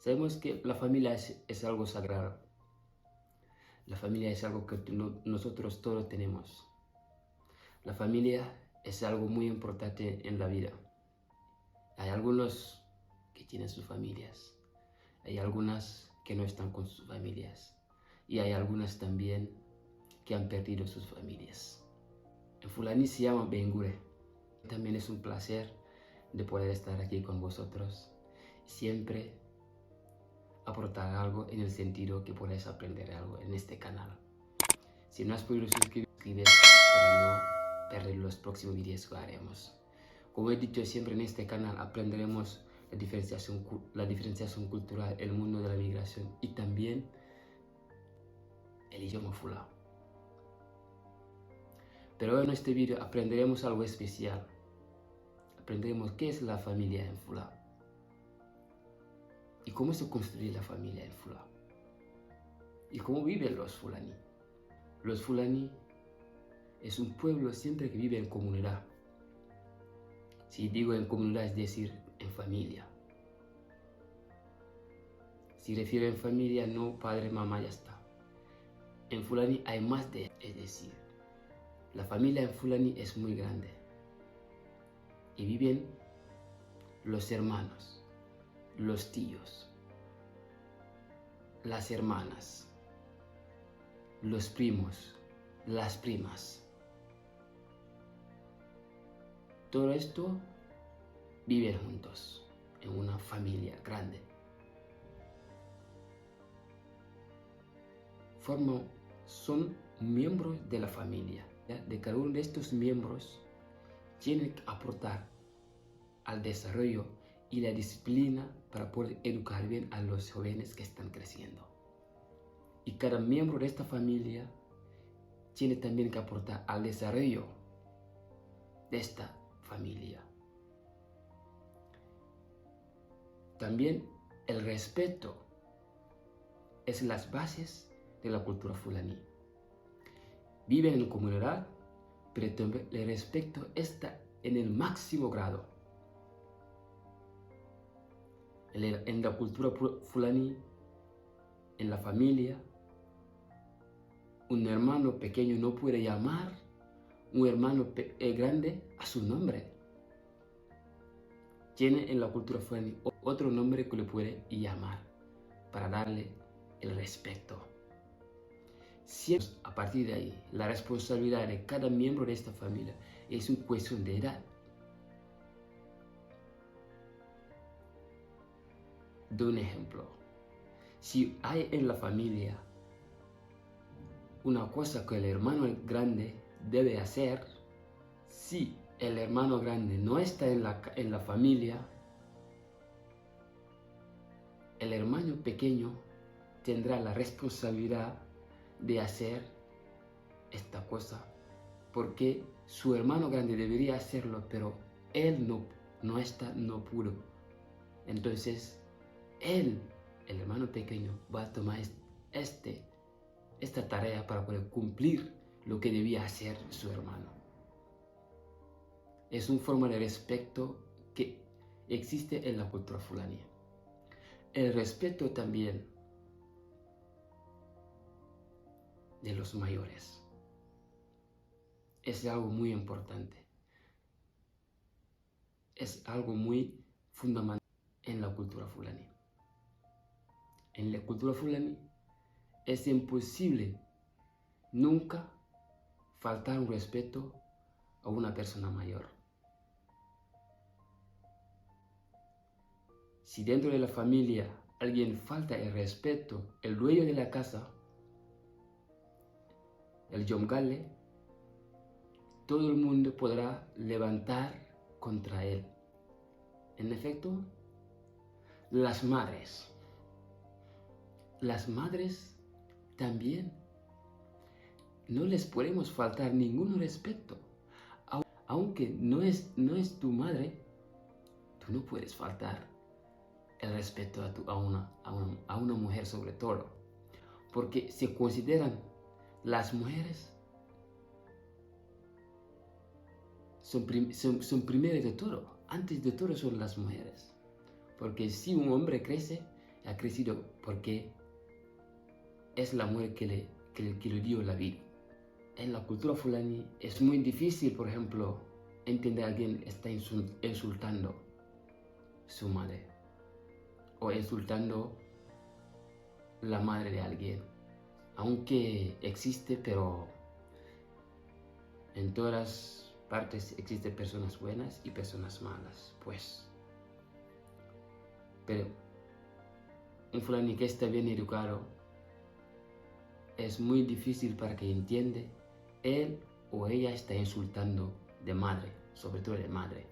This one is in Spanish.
Sabemos que la familia es algo sagrado. La familia es algo que nosotros todos tenemos. La familia es algo muy importante en la vida. Hay algunos que tienen sus familias. Hay algunas que no están con sus familias. Y hay algunas también que han perdido sus familias. En Fulani se llama Bengure. También es un placer de poder estar aquí con vosotros. Siempre aportar algo en el sentido que podáis aprender algo en este canal. Si no has podido suscribir para no perder los próximos vídeos que haremos. Como he dicho siempre, en este canal aprenderemos la diferenciación cultural, el mundo de la migración y también el idioma Fula. Pero en este vídeo aprenderemos algo especial. Aprenderemos qué es la familia en Fula y cómo se construye la familia en Fula y cómo viven los Fulani. Los Fulani es un pueblo siempre que vive en comunidad. Si digo en comunidad es decir en familia. Si refiero en familia, no padre, mamá, ya está. En Fulani hay más de, es decir, la familia en Fulani es muy grande. Y viven los hermanos, los tíos, las hermanas, los primos, las primas. Todo esto viven juntos en una familia grande. Son miembros de la familia. De cada uno de estos miembros tiene que aportar al desarrollo y la disciplina para poder educar bien a los jóvenes que están creciendo. Y cada miembro de esta familia tiene también que aportar al desarrollo de esta familia. También el respeto es las bases de la cultura fulani. Viven en comunidad, pero también el respeto está en el máximo grado. En la cultura fulani, en la familia, un hermano pequeño no puede llamar un hermano grande a su nombre. Tiene en la cultura fulani otro nombre que le puede llamar para darle el respeto. Siempre, a partir de ahí, la responsabilidad de cada miembro de esta familia es una cuestión de edad. Doy un ejemplo. Si hay en la familia una cosa que el hermano grande debe hacer, si el hermano grande no está en la familia, el hermano pequeño tendrá la responsabilidad de hacer esta cosa, porque su hermano grande debería hacerlo, pero él no pudo. Entonces, el hermano pequeño, va a tomar esta tarea para poder cumplir lo que debía hacer su hermano. Es una forma de respeto que existe en la cultura fulani. El respeto también de los mayores es algo muy importante. Es algo muy fundamental en la cultura fulani. En la cultura fulani es imposible nunca faltar un respeto a una persona mayor. Si dentro de la familia alguien falta el respeto, el dueño de la casa, el Yomgale, todo el mundo podrá levantar contra él. En efecto, las madres también no les podemos faltar ningún respeto. Aunque no es tu madre, tú no puedes faltar el respeto a una mujer sobre todo. Porque se consideran las mujeres son primeras de todo. Antes de todo son las mujeres. Porque si un hombre crece, ha crecido porque es la mujer que le dio la vida. En la cultura fulani es muy difícil, por ejemplo, entender a alguien está insultando a su madre o insultando la madre de alguien. Aunque existe, pero en todas partes existen personas buenas y personas malas, pues. Pero un fulani que está bien educado es muy difícil para que entienda. Él o ella está insultando de madre, sobre todo de madre.